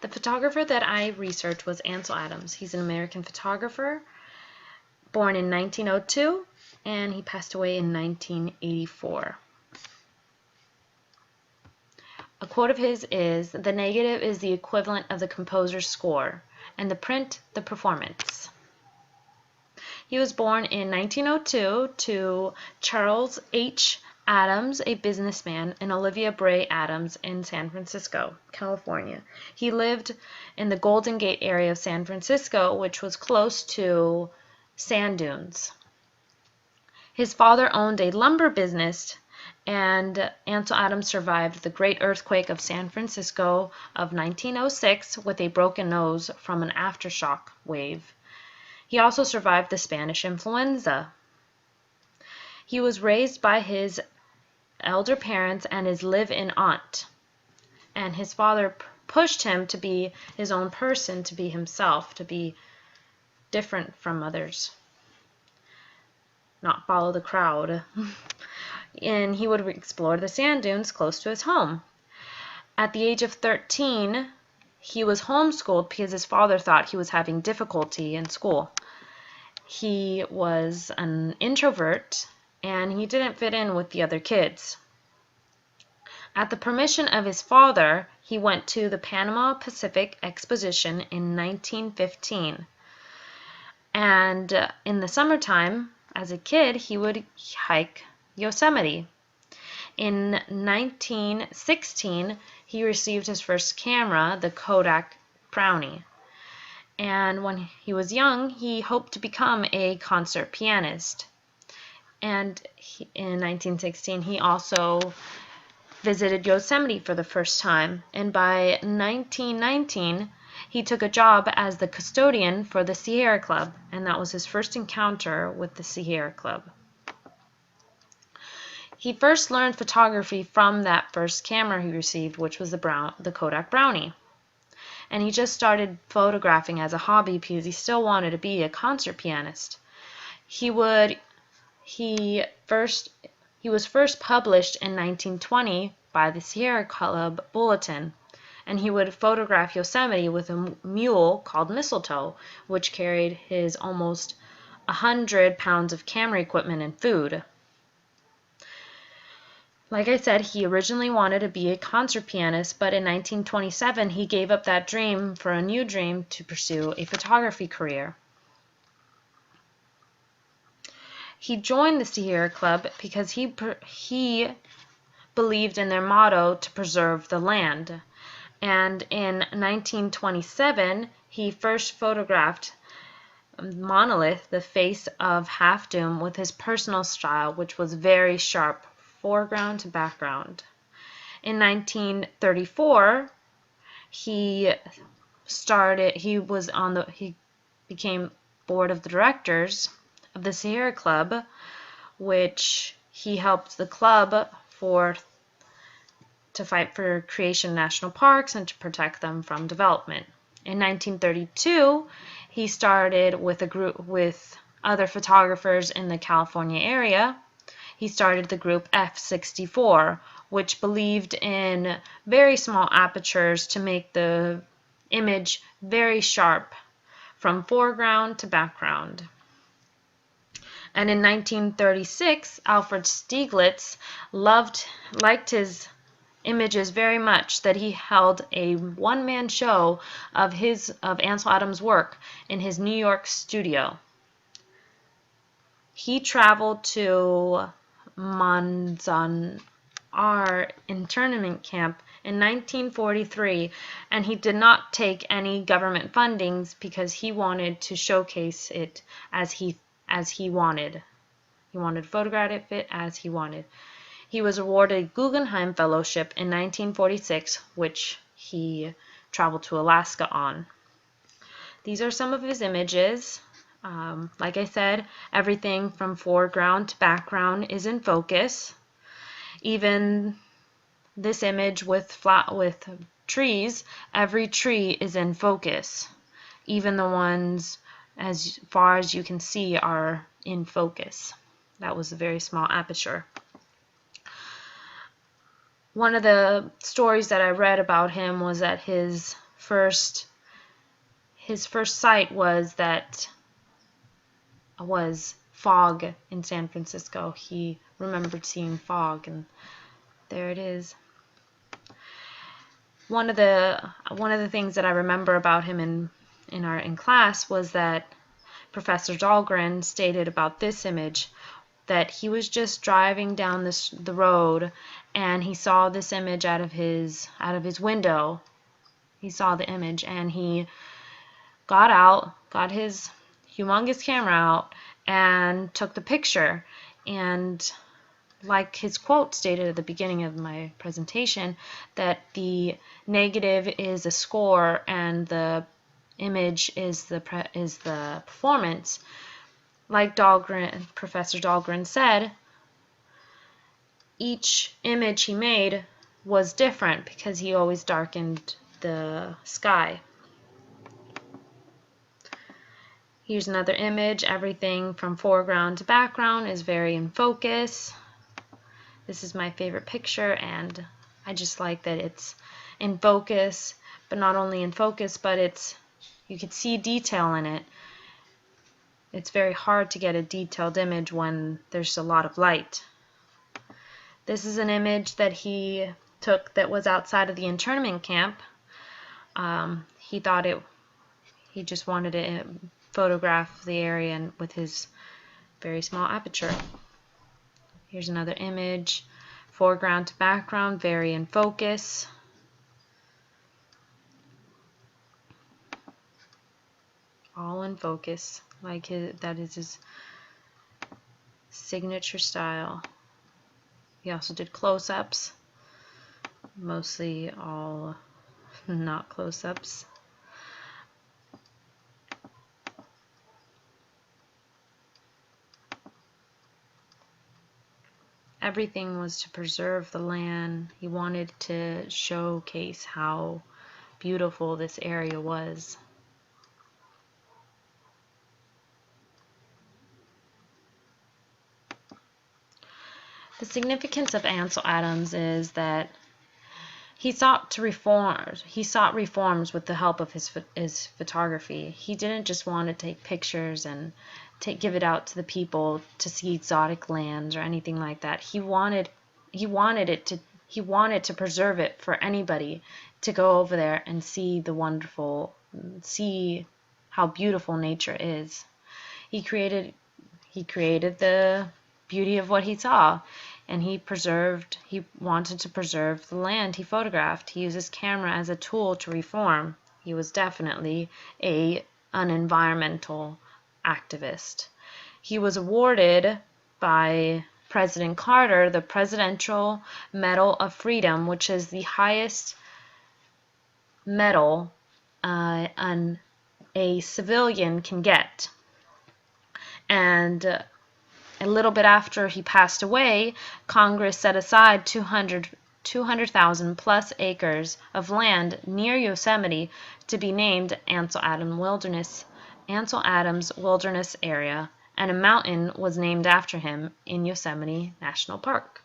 The photographer that I researched was Ansel Adams. He's an American photographer, born in 1902, and he passed away in 1984. A quote of his is, "The negative is the equivalent of the composer's score, and the print the performance." He was born in 1902 to Charles H. Adams, a businessman, and Olivia Bray Adams in San Francisco, California. He lived in the Golden Gate area of San Francisco, which was close to sand dunes. His father owned a lumber business, and Ansel Adams survived the Great Earthquake of San Francisco of 1906 with a broken nose from an aftershock wave. He also survived the Spanish influenza. He was raised by his elder parents and his live-in aunt, and his father pushed him to be his own person, to be himself, to be different from others, not follow the crowd. And he would explore the sand dunes close to his home. At the age of 13, he was homeschooled because his father thought he was having difficulty in school. He was an introvert, and he didn't fit in with the other kids. At the permission of his father, he went to the Panama Pacific Exposition in 1915. And in the summertime, as a kid, he would hike Yosemite. In 1916, he received his first camera, the Kodak Brownie. And when he was young, he hoped to become a concert pianist. And in 1916, he also visited Yosemite for the first time. And by 1919, he took a job as the custodian for the Sierra Club, and that was his first encounter with the Sierra Club. He first learned photography from that first camera he received, which was the Kodak Brownie. And he just started photographing as a hobby because he still wanted to be a concert pianist. He was first published in 1920 by the Sierra Club Bulletin, and he would photograph Yosemite with a mule called Mistletoe, which carried his almost 100 pounds of camera equipment and food. Like I said, he originally wanted to be a concert pianist, but in 1927 he gave up that dream for a new dream to pursue a photography career. He joined the Sierra Club because he believed in their motto to preserve the land. And in 1927, he first photographed Monolith, the face of Half Dome, with his personal style, which was very sharp, foreground to background. In 1934, he became board of directors of the Sierra Club, which he helped the club to fight for creation of national parks and to protect them from development. In 1932, he started with a group with other photographers in the California area. He started the group F64, which believed in very small apertures to make the image very sharp from foreground to background. And in 1936, Alfred Stieglitz liked his images very much that he held a one-man show of Ansel Adams' work in his New York studio. He traveled to Manzanar internment camp in 1943, and he did not take any government fundings because he wanted to showcase it as he wanted. He wanted to photograph it as he wanted. He was awarded a Guggenheim Fellowship in 1946, which he traveled to Alaska on. These are some of his images. Like I said, everything from foreground to background is in focus. Even this image with trees, every tree is in focus. Even the ones as far as you can see are in focus. That was a very small aperture. One of the stories that I read about him was that his first sight was fog in San Francisco. He remembered seeing fog, and there it is. One of the things that I remember about him in class was that Professor Dahlgren stated about this image that he was just driving down the road, and he saw this image out of his window. He saw the image, and he got his humongous camera out, and took the picture. And like his quote stated at the beginning of my presentation, that the negative is a score and the image is the performance. Like Professor Dahlgren said, each image he made was different because he always darkened the sky. Here's another image. Everything from foreground to background is very in focus. This is my favorite picture, and I just like that it's in focus, but not only in focus, but you can see detail in it. It's very hard to get a detailed image when there's a lot of light. This is an image that he took that was outside of the internment camp. He just wanted to photograph the area with his very small aperture. Here's another image, foreground to background, very in focus. All in focus, that is his signature style. He also did close-ups, mostly all not close-ups. Everything was to preserve the land. He wanted to showcase how beautiful this area was. The significance of Ansel Adams is that he sought reforms with the help of his photography. He didn't just want to take pictures and give it out to the people to see exotic lands or anything like that. He wanted to preserve it for anybody to go over there and see how beautiful nature is. He created the beauty of what he saw, and he wanted to preserve the land he photographed. He used his camera as a tool to reform. He was definitely an environmental activist. He was awarded by President Carter the Presidential Medal of Freedom, which is the highest medal a civilian can get. And a little bit after he passed away, Congress set aside 200,000 plus acres of land near Yosemite to be named Ansel Adams Wilderness Area, and a mountain was named after him in Yosemite National Park.